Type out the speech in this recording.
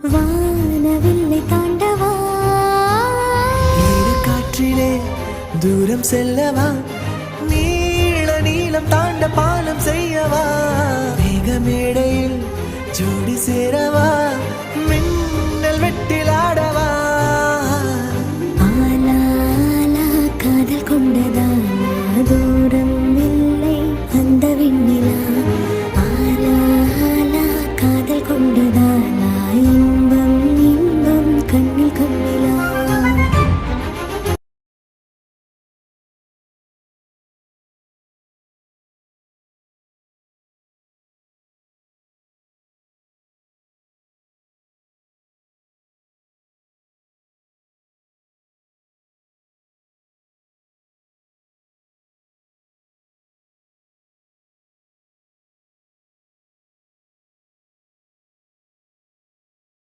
வானவில்லை தாண்டவா ஈர காற்றிலே தூரம் செல்லவா நீள நீளம் தாண்ட பாலம் செய்யவா மேகமேடையில் ஜோடி சேரவா